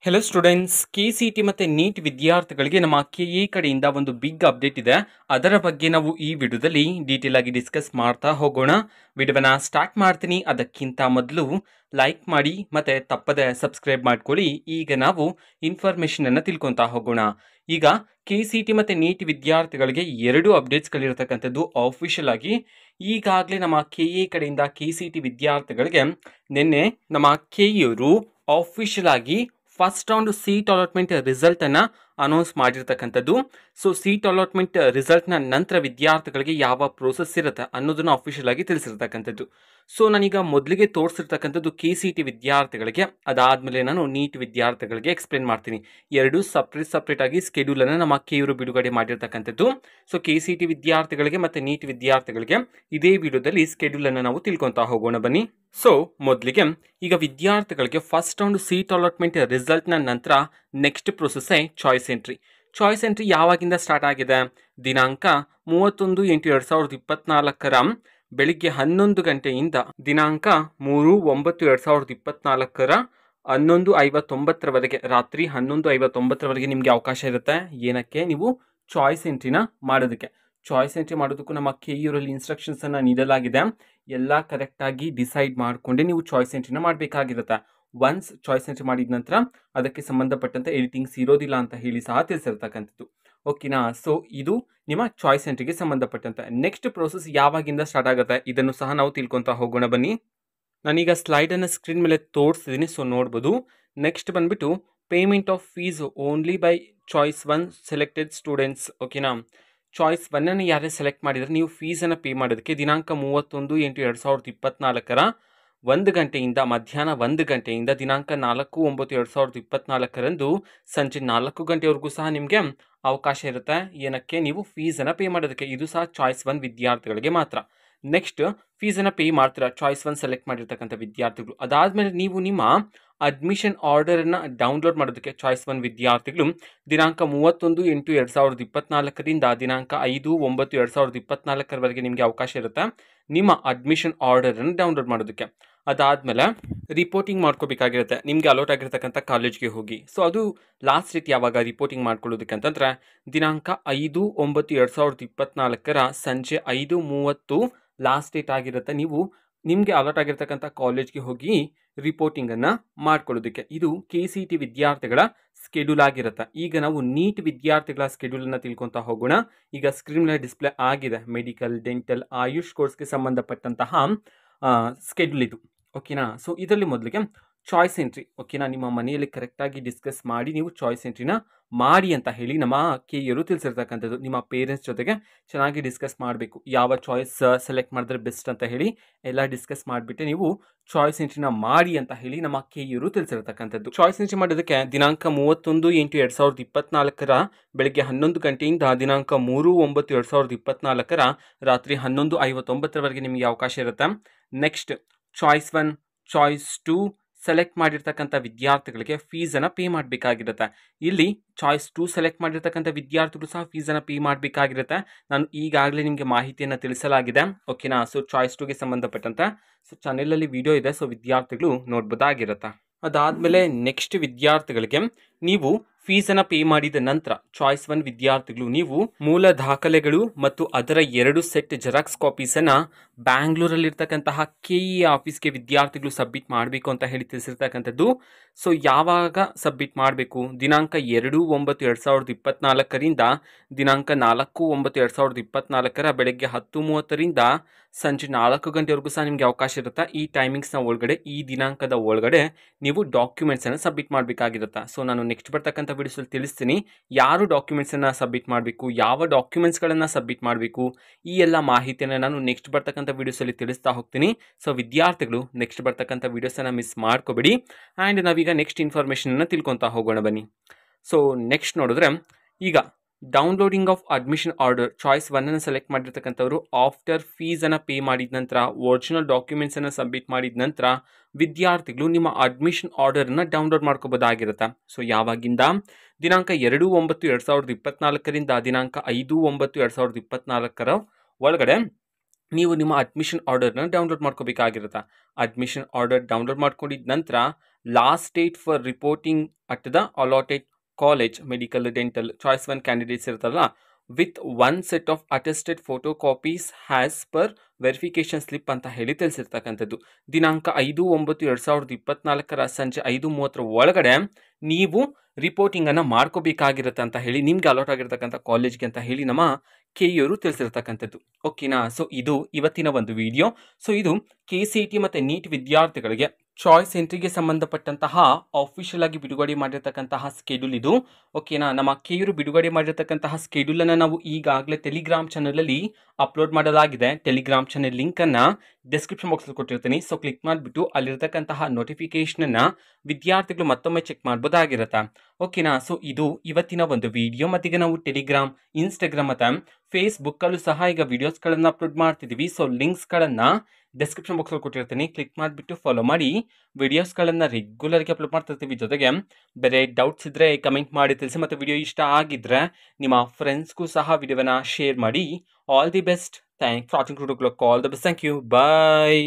Hello students, KCT ಮತ್ತು neat ವಿದ್ಯಾರ್ಥಿಗಳಿಗೆ ನಮ್ಮ KE ಕಡೆಯಿಂದ ಒಂದು ಬಿಗ್ ಅಪ್ಡೇಟ್ ಇದೆ. ಅದರ ಬಗ್ಗೆ ನಾವು ಈ ವಿಡಿಯೋದಲ್ಲಿ ಡೀಟೇಲ್ ಆಗಿ ಡಿಸ್ಕಸ್ ಮಾಡ್ತಾ ಹೋಗೋಣ. ವಿಡಿಯೋನ ಸ್ಟಾರ್ಟ್ ಮಾಡ್ತೀನಿ. ಅದಕ್ಕಿಂತ ಮೊದಲು ಲೈಕ್ ಮಾಡಿ ಮತ್ತು ತಪ್ಪದೆ ಸಬ್ಸ್ಕ್ರೈಬ್ ಮಾಡ್ಕೊಳ್ಳಿ. ಈಗ ನಾವು ಇನ್ಫಾರ್ಮೇಷನನ್ನು ತಿಳ್ಕೊತಾ ಹೋಗೋಣ. ಈಗ KCT ಮತ್ತು ನೀಟ್ ವಿದ್ಯಾರ್ಥಿಗಳಿಗೆ ಎರಡು ಅಪ್ಡೇಟ್ಸ್ಗಳಿರ್ತಕ್ಕಂಥದ್ದು ಆಫಿಷಿಯಲ್ ಆಗಿ ಈಗಾಗಲೇ ನಮ್ಮ KE ಕಡೆಯಿಂದ KCT ವಿದ್ಯಾರ್ಥಿಗಳಿಗೆ ನಿನ್ನೆ ನಮ್ಮ KEಯವರು ಆಫಿಷಿಯಲ್ ಆಗಿ ಫಸ್ಟ್ ರೌಂಡ್ ಸೀಟ್ ಅಲಾಟ್ಮೆಂಟ್ ರಿಸಲ್ಟನ್ನು ಅನೌನ್ಸ್ ಮಾಡಿರ್ತಕ್ಕಂಥದ್ದು. ಸೊ ಸೀಟ್ ಅಲಾಟ್ಮೆಂಟ್ ರಿಸಲ್ಟ್ನ ನಂತರ ವಿದ್ಯಾರ್ಥಿಗಳಿಗೆ ಯಾವ ಪ್ರೋಸೆಸ್ ಇರುತ್ತೆ ಅನ್ನೋದನ್ನು ಅಫಿಷಿಯಲ್ ಆಗಿ ತಿಳಿಸಿರ್ತಕ್ಕಂಥದ್ದು. ಸೊ ನಾನೀಗ ಮೊದಲಿಗೆ ತೋರಿಸಿರ್ತಕ್ಕಂಥದ್ದು KCT ವಿದ್ಯಾರ್ಥಿಗಳಿಗೆ, ಅದಾದಮೇಲೆ ನಾನು ನೀಟ್ ವಿದ್ಯಾರ್ಥಿಗಳಿಗೆ ಎಕ್ಸ್ಪ್ಲೇನ್ ಮಾಡ್ತೀನಿ. ಎರಡು ಸಪ್ರೇಟ್ ಆಗಿ ಸ್ಕೆಡ್ಯೂಲನ್ನು ನಮ್ಮ KEಯವರು ಬಿಡುಗಡೆ ಮಾಡಿರ್ತಕ್ಕಂಥದ್ದು. ಸೊ KCT ವಿದ್ಯಾರ್ಥಿಗಳಿಗೆ ಮತ್ತು ನೀಟ್ ವಿದ್ಯಾರ್ಥಿಗಳಿಗೆ ಇದೇ ವಿಡಿಯೋದಲ್ಲಿ ಸ್ಕೆಡ್ಯೂಲನ್ನು ನಾವು ತಿಳ್ಕೊತಾ ಹೋಗೋಣ ಬನ್ನಿ. ಸೊ ಮೊದಲಿಗೆ ಈಗ ವಿದ್ಯಾರ್ಥಿಗಳಿಗೆ ಫಸ್ಟ್ ರೌಂಡ್ ಸೀಟ್ ಅಲಾಟ್ಮೆಂಟ್ ರಿಸಲ್ಟ್ನ ನಂತರ ನೆಕ್ಸ್ಟ್ ಪ್ರೊಸೆಸ್ಸೇ ಚಾಯ್ಸ್ ಎಂಟ್ರಿ. ಚಾಯ್ಸ್ ಎಂಟ್ರಿ ಯಾವಾಗಿಂದ ಸ್ಟಾರ್ಟ್ ಆಗಿದೆ? ದಿನಾಂಕ 31/8/2024 ಬೆಳಿಗ್ಗೆ 11 ಗಂಟೆಯಿಂದ ದಿನಾಂಕ 3/9/2024 11:59 ರಾತ್ರಿ 11:59 ನಿಮಗೆ ಅವಕಾಶ ಇರುತ್ತೆ. ಏನಕ್ಕೆ? ನೀವು ಚಾಯ್ಸ್ ಎಂಟ್ರಿನ ಮಾಡೋದಕ್ಕೆ. ಚಾಯ್ಸ್ ಎಂಟ್ರಿ ಮಾಡೋದಕ್ಕೂ ನಮ್ಮ KEಯವರಲ್ಲಿ ಇನ್ಸ್ಟ್ರಕ್ಷನ್ಸನ್ನು ನೀಡಲಾಗಿದೆ. ಎಲ್ಲ ಕರೆಕ್ಟಾಗಿ ಡಿಸೈಡ್ ಮಾಡಿಕೊಂಡೆ ನೀವು ಚಾಯ್ಸ್ ಎಂಟ್ರಿನ ಮಾಡಬೇಕಾಗಿರುತ್ತೆ. ಒನ್ಸ್ ಚಾಯ್ಸ್ ಎಂಟ್ರಿ ಮಾಡಿದ ನಂತರ ಅದಕ್ಕೆ ಸಂಬಂಧಪಟ್ಟಂತೆ ಎಡಿಟಿಂಗ್ಸ್ ಇರೋದಿಲ್ಲ ಅಂತ ಹೇಳಿ ಸಹ ತಿಳಿಸಿರ್ತಕ್ಕಂಥದ್ದು. ಓಕೆನಾ? ಸೊ ಇದು ನಿಮ್ಮ ಚಾಯ್ಸ್ ಎಂಟ್ರಿಗೆ ಸಂಬಂಧಪಟ್ಟಂತೆ. ನೆಕ್ಸ್ಟ್ ಪ್ರೋಸೆಸ್ ಯಾವಾಗಿಂದ ಸ್ಟಾರ್ಟ್ ಆಗುತ್ತೆ ಇದನ್ನು ಸಹ ನಾವು ತಿಳ್ಕೊತಾ ಹೋಗೋಣ ಬನ್ನಿ. ನಾನೀಗ ಸ್ಲೈಡನ್ನು ಸ್ಕ್ರೀನ್ ಮೇಲೆ ತೋರಿಸ್ತಿದ್ದೀನಿ, ಸೊ ನೋಡ್ಬೋದು. ನೆಕ್ಸ್ಟ್ ಬಂದುಬಿಟ್ಟು payment of fees only by choice 1 selected students. ಓಕೆನಾ? ಚಾಯ್ಸ್ 1ಅನ್ನು ಯಾರೇ ಸೆಲೆಕ್ಟ್ ಮಾಡಿದರೆ ನೀವು ಫೀಸನ್ನು ಪೇ ಮಾಡೋದಕ್ಕೆ ದಿನಾಂಕ 31/8/2024 1 ಗಂಟೆಯಿಂದ ಮಧ್ಯಾಹ್ನ 1 ಗಂಟೆಯಿಂದ ದಿನಾಂಕ 4/9/2024 ಸಂಜೆ 4 ಗಂಟೆವರೆಗೂ ಸಹ ನಿಮಗೆ ಅವಕಾಶ ಇರುತ್ತೆ. ಏನಕ್ಕೆ? ನೀವು ಫೀಸನ್ನು ಪೇ ಮಾಡೋದಕ್ಕೆ. ಇದು ಸಹ ಚಾಯ್ಸ್ 1 ವಿದ್ಯಾರ್ಥಿಗಳಿಗೆ ಮಾತ್ರ. ನೆಕ್ಸ್ಟ್ ಫೀಸನ್ನು ಪೇ ಮಾಡ್ತೀರಾ ಚಾಯ್ಸ್ 1 ಸೆಲೆಕ್ಟ್ ಮಾಡಿರ್ತಕ್ಕಂಥ ವಿದ್ಯಾರ್ಥಿಗಳು. ಅದಾದಮೇಲೆ ನೀವು ನಿಮ್ಮ ಅಡ್ಮಿಷನ್ ಆರ್ಡರನ್ನು ಡೌನ್ಲೋಡ್ ಮಾಡೋದಕ್ಕೆ ಚಾಯ್ಸ್ 1 ವಿದ್ಯಾರ್ಥಿಗಳು ದಿನಾಂಕ 31/8/2024 ದಿನಾಂಕ 5/9/2024 ನಿಮಗೆ ಅವಕಾಶ ಇರುತ್ತೆ ನಿಮ್ಮ ಅಡ್ಮಿಷನ್ ಆರ್ಡರನ್ನು ಡೌನ್ಲೋಡ್ ಮಾಡೋದಕ್ಕೆ. ಅದಾದಮೇಲೆ ರಿಪೋರ್ಟಿಂಗ್ ಮಾಡ್ಕೋಬೇಕಾಗಿರುತ್ತೆ ನಿಮಗೆ ಅಲೋಟ್ ಆಗಿರ್ತಕ್ಕಂಥ ಕಾಲೇಜ್ಗೆ ಹೋಗಿ. ಸೊ ಅದು ಲಾಸ್ಟ್ ಡೇಟ್ ಯಾವಾಗ ರಿಪೋರ್ಟಿಂಗ್ ಮಾಡ್ಕೊಳ್ಳೋದಕ್ಕೆ ಅಂತಂದರೆ ದಿನಾಂಕ 5/9/2024 ಸಂಜೆ 5:30 ಲಾಸ್ಟ್ ಡೇಟ್ ಆಗಿರುತ್ತೆ. ನೀವು ನಿಮಗೆ ಅಲೋಟ್ ಆಗಿರ್ತಕ್ಕಂಥ ಕಾಲೇಜ್ಗೆ ಹೋಗಿ ರಿಪೋರ್ಟಿಂಗನ್ನು ಮಾಡ್ಕೊಳ್ಳೋದಕ್ಕೆ. ಇದು KCT ವಿದ್ಯಾರ್ಥಿಗಳ ಸ್ಕೆಡ್ಯೂಲ್ ಆಗಿರುತ್ತೆ. ಈಗ ನಾವು ನೀಟ್ ವಿದ್ಯಾರ್ಥಿಗಳ ಸ್ಕೆಡ್ಯೂಲನ್ನು ತಿಳ್ಕೊತಾ ಹೋಗೋಣ. ಈಗ ಸ್ಕ್ರೀನ್ ಮೇಲೆ ಡಿಸ್ಪ್ಲೇ ಆಗಿದೆ. ಮೆಡಿಕಲ್, ಡೆಂಟಲ್, ಆಯುಷ್ ಕೋರ್ಸ್ಗೆ ಸಂಬಂಧಪಟ್ಟಂತಹ ಸ್ಕೆಡ್ಯೂಲ್ ಇದು. ಓಕೆನಾ? ಸೊ ಇದರಲ್ಲಿ ಮೊದಲಿಗೆ ಚಾಯ್ಸ್ ಎಂಟ್ರಿ. ಓಕೆನಾ? ನಿಮ್ಮ ಮನೆಯಲ್ಲಿ ಕರೆಕ್ಟಾಗಿ ಡಿಸ್ಕಸ್ ಮಾಡಿ ನೀವು ಚಾಯ್ಸ್ ಎಂಟ್ರಿನ ಮಾಡಿ ಅಂತ ಹೇಳಿ ನಮ್ಮ KEಯವರು ತಿಳಿಸಿರ್ತಕ್ಕಂಥದ್ದು. ನಿಮ್ಮ ಪೇರೆಂಟ್ಸ್ ಜೊತೆಗೆ ಚೆನ್ನಾಗಿ ಡಿಸ್ಕಸ್ ಮಾಡಬೇಕು. ಯಾವ ಚಾಯ್ಸ್ ಸೆಲೆಕ್ಟ್ ಮಾಡಿದ್ರೆ ಬೆಸ್ಟ್ ಅಂತ ಹೇಳಿ ಎಲ್ಲ ಡಿಸ್ಕಸ್ ಮಾಡಿಬಿಟ್ಟು ನೀವು ಚಾಯ್ಸ್ ಎಂಟ್ರಿನ ಮಾಡಿ ಅಂತ ಹೇಳಿ ನಮ್ಮ KEಯವರು ತಿಳಿಸಿರ್ತಕ್ಕಂಥದ್ದು. ಚಾಯ್ಸ್ ಎಂಟ್ರಿ ಮಾಡೋದಕ್ಕೆ ದಿನಾಂಕ 31/8/2024 ಬೆಳಗ್ಗೆ 11 ಗಂಟೆಯಿಂದ ದಿನಾಂಕ 3/9/2024 ರಾತ್ರಿ 11:59 ನಿಮಗೆ ಅವಕಾಶ ಇರುತ್ತೆ. ನೆಕ್ಸ್ಟ್ ಚಾಯ್ಸ್ 1, ಚಾಯ್ಸ್ 2 ಸೆಲೆಕ್ಟ್ ಮಾಡಿರ್ತಕ್ಕಂಥ ವಿದ್ಯಾರ್ಥಿಗಳಿಗೆ ಫೀಸನ್ನು ಪೇ ಮಾಡಬೇಕಾಗಿರುತ್ತೆ. ಇಲ್ಲಿ ಚಾಯ್ಸ್ 2 ಸೆಲೆಕ್ಟ್ ಮಾಡಿರ್ತಕ್ಕಂಥ ವಿದ್ಯಾರ್ಥಿಗಳು ಸಹ ಫೀಸನ್ನು ಪೇ ಮಾಡಬೇಕಾಗಿರುತ್ತೆ. ನಾನು ಈಗಾಗಲೇ ನಿಮಗೆ ಮಾಹಿತಿಯನ್ನು ತಿಳಿಸಲಾಗಿದೆ. ಓಕೆನಾ? ಸೊ ಚಾಯ್ಸ್ 2ಗೆ ಸಂಬಂಧಪಟ್ಟಂತೆ ಸೊ ಚಾನೆಲಲ್ಲಿ ವಿಡಿಯೋ ಇದೆ, ಸೊ ವಿದ್ಯಾರ್ಥಿಗಳು ನೋಡ್ಬೋದಾಗಿರುತ್ತೆ. ಅದಾದಮೇಲೆ ನೆಕ್ಸ್ಟ್ ವಿದ್ಯಾರ್ಥಿಗಳಿಗೆ ನೀವು ಫೀಸನ್ನು ಪೇ ಮಾಡಿದ ನಂತರ ಚಾಯ್ಸ್ 1 ವಿದ್ಯಾರ್ಥಿಗಳು ನೀವು ಮೂಲ ದಾಖಲೆಗಳು ಮತ್ತು ಅದರ 2 ಸೆಟ್ ಜೆರಾಕ್ಸ್ ಕಾಪೀಸನ್ನು ಬ್ಯಾಂಗ್ಳೂರಲ್ಲಿರ್ತಕ್ಕಂತಹ KE ಆಫೀಸ್ಗೆ ವಿದ್ಯಾರ್ಥಿಗಳು ಸಬ್ಮಿಟ್ ಮಾಡಬೇಕು ಅಂತ ಹೇಳಿ ತಿಳಿಸಿರ್ತಕ್ಕಂಥದ್ದು. ಸೊ ಯಾವಾಗ ಸಬ್ಮಿಟ್ ಮಾಡಬೇಕು? ದಿನಾಂಕ 2/9/2024 ದಿನಾಂಕ 4/9/2024 ಬೆಳಗ್ಗೆ 10:30 ಸಂಜೆ 4 ಗಂಟೆವರೆಗೂ ಸಹ ನಿಮಗೆ ಅವಕಾಶ ಇರುತ್ತೆ. ಈ ಟೈಮಿಂಗ್ಸ್ನ ಒಳಗಡೆ, ಈ ದಿನಾಂಕದ ಒಳಗಡೆ ನೀವು ಡಾಕ್ಯುಮೆಂಟ್ಸನ್ನು ಸಬ್ಮಿಟ್ ಮಾಡಬೇಕಾಗಿರುತ್ತೆ. ಸೊ ನಾನು ನೆಕ್ಸ್ಟ್ ಬರ್ತಕ್ಕಂಥ ವಿಡಿಯೋಸಲ್ಲಿ ತಿಳಿಸ್ತೀನಿ ಯಾರು ಡಾಕ್ಯುಮೆಂಟ್ಸನ್ನು ಸಬ್ಮಿಟ್ ಮಾಡಬೇಕು, ಯಾವ ಡಾಕ್ಯುಮೆಂಟ್ಸ್ಗಳನ್ನು ಸಬ್ಮಿಟ್ ಮಾಡಬೇಕು, ಈ ಎಲ್ಲ ಮಾಹಿತಿಯನ್ನು ನಾನು ನೆಕ್ಸ್ಟ್ ಬರ್ತಕ್ಕಂಥ ವಿಡಿಯೋಸಲ್ಲಿ ತಿಳಿಸ್ತಾ ಹೋಗ್ತೀನಿ. ಸೊ ವಿದ್ಯಾರ್ಥಿಗಳು ನೆಕ್ಸ್ಟ್ ಬರ್ತಕ್ಕಂಥ ವಿಡಿಯೋಸನ್ನು ಮಿಸ್ ಮಾಡ್ಕೋಬೇಡಿ. ಆ್ಯಂಡ್ ನಾವೀಗ ನೆಕ್ಸ್ಟ್ ಇನ್ಫಾರ್ಮೇಷನನ್ನು ತಿಳ್ಕೊತಾ ಹೋಗೋಣ ಬನ್ನಿ. ಸೊ ನೆಕ್ಸ್ಟ್ ನೋಡಿದ್ರೆ ಈಗ downloading of admission order choice 1ಅನ್ನು ಸೆಲೆಕ್ಟ್ ಮಾಡಿರ್ತಕ್ಕಂಥವ್ರು ಆಫ್ಟರ್ ಫೀಸನ್ನು ಪೇ ಮಾಡಿದ ನಂತರ ಒರಿಜಿನಲ್ ಡಾಕ್ಯುಮೆಂಟ್ಸನ್ನು ಸಬ್ಮಿಟ್ ಮಾಡಿದ ನಂತರ ವಿದ್ಯಾರ್ಥಿಗಳು ನಿಮ್ಮ ಅಡ್ಮಿಷನ್ ಆರ್ಡರನ್ನು ಡೌನ್ಲೋಡ್ ಮಾಡ್ಕೋಬೋದಾಗಿರುತ್ತೆ. ಸೊ ಯಾವಾಗಿಂದ? ದಿನಾಂಕ 2/9/2024 ದಿನಾಂಕ 5/9/2024 ಒಳಗಡೆ ನೀವು ನಿಮ್ಮ ಅಡ್ಮಿಷನ್ ಆರ್ಡರ್ನ ಡೌನ್ಲೋಡ್ ಮಾಡ್ಕೋಬೇಕಾಗಿರುತ್ತೆ. ಅಡ್ಮಿಷನ್ ಆರ್ಡರ್ ಡೌನ್ಲೋಡ್ ಮಾಡ್ಕೊಂಡಿದ ನಂತರ last date for reporting at the allotted college medical dental choice 1 candidates ಇರ್ತಾರಲ್ಲ with 1 set of attested photo copies as per verification slip ಅಂತ ಹೇಳಿ ತಿಳಿಸಿರ್ತಕ್ಕಂಥದ್ದು. ದಿನಾಂಕ 5/9/2024 ಸಂಜೆ 5:30 ಒಳಗಡೆ ನೀವು ರಿಪೋರ್ಟಿಂಗನ್ನು ಮಾಡ್ಕೋಬೇಕಾಗಿರುತ್ತೆ ಅಂತ ಹೇಳಿ ನಿಮ್ಗೆ ಅಲಾಟ್ ಆಗಿರ್ತಕ್ಕಂಥ ಕಾಲೇಜ್ಗೆ ಅಂತ ಹೇಳಿ ನಮ್ಮ ಕೆಇಯವರು ತಿಳಿಸಿರ್ತಕ್ಕಂಥದ್ದು. ಓಕೆನಾ? ಸೊ ಇದು ಇವತ್ತಿನ ಒಂದು ವಿಡಿಯೋ. ಸೊ ಇದು KCET ಮತ್ತು ನೀಟ್ ವಿದ್ಯಾರ್ಥಿಗಳಿಗೆ ಚಾಯ್ಸ್ ಎಂಟ್ರಿಗೆ ಸಂಬಂಧಪಟ್ಟಂತಹ ಆಫಿಷಿಯಲ್ ಆಗಿ ಬಿಡುಗಡೆ ಮಾಡಿರ್ತಕ್ಕಂತಹ ಸ್ಕೆಡ್ಯೂಲ್ ಇದು. ಓಕೆನಾ? ನಮ್ಮ ಕೆಇಯವರು ಬಿಡುಗಡೆ ಮಾಡಿರ್ತಕ್ಕಂತಹ ಸ್ಕೆಡ್ಯೂಲನ್ನು ನಾವು ಈಗಾಗಲೇ ಟೆಲಿಗ್ರಾಮ್ ಚಾನಲಲ್ಲಿ ಅಪ್ಲೋಡ್ ಮಾಡಲಾಗಿದೆ. ಟೆಲಿಗ್ರಾಮ್ ಚಾನಲ್ ಲಿಂಕನ್ನು ಡಿಸ್ಕ್ರಿಪ್ಷನ್ ಬಾಕ್ಸಲ್ಲಿ ಕೊಟ್ಟಿರ್ತೀನಿ. ಸೊ ಕ್ಲಿಕ್ ಮಾಡಿಬಿಟ್ಟು ಅಲ್ಲಿರ್ತಕ್ಕಂತಹ ನೋಟಿಫಿಕೇಶನನ್ನು ವಿದ್ಯಾರ್ಥಿಗಳು ಮತ್ತೊಮ್ಮೆ ಚೆಕ್ ಮಾಡ್ಬೋದಾಗಿರುತ್ತೆ. ಓಕೆನಾ? ಸೊ ಇದು ಇವತ್ತಿನ ಒಂದು ವಿಡಿಯೋ. ಮತ್ತೀಗ ನಾವು ಟೆಲಿಗ್ರಾಮ್, ಇನ್ಸ್ಟಾಗ್ರಾಮ್ ಮತ್ತು ಫೇಸ್ಬುಕ್ಕಲ್ಲೂ ಸಹ ಈಗ ವಿಡಿಯೋಸ್ಗಳನ್ನು ಅಪ್ಲೋಡ್ ಮಾಡ್ತಿದ್ದೀವಿ. ಸೊ ಲಿಂಕ್ಸ್ಗಳನ್ನು ಡಿಸ್ಕ್ರಿಪ್ಷನ್ ಬಾಕ್ಸಲ್ಲಿ ಕೊಟ್ಟಿರ್ತೀನಿ. ಕ್ಲಿಕ್ ಮಾಡಿಬಿಟ್ಟು ಫಾಲೋ ಮಾಡಿ. ವಿಡಿಯೋಸ್ಗಳನ್ನು ರೆಗ್ಯುಲರ್ಗೆ ಅಪ್ಲೋಡ್ ಮಾಡ್ತಿರ್ತೀವಿ. ಜೊತೆಗೆ ಬೇರೆ ಡೌಟ್ಸ್ ಇದ್ದರೆ ಕಮೆಂಟ್ ಮಾಡಿ ತಿಳಿಸಿ. ಮತ್ತು ವಿಡಿಯೋ ಇಷ್ಟ ಆಗಿದ್ದರೆ ನಿಮ್ಮ ಫ್ರೆಂಡ್ಸ್ಗೂ ಸಹ ವಿಡಿಯೋವನ್ನು ಶೇರ್ ಮಾಡಿ. All the best. Thank for watching. All the best. Thank you. Bye.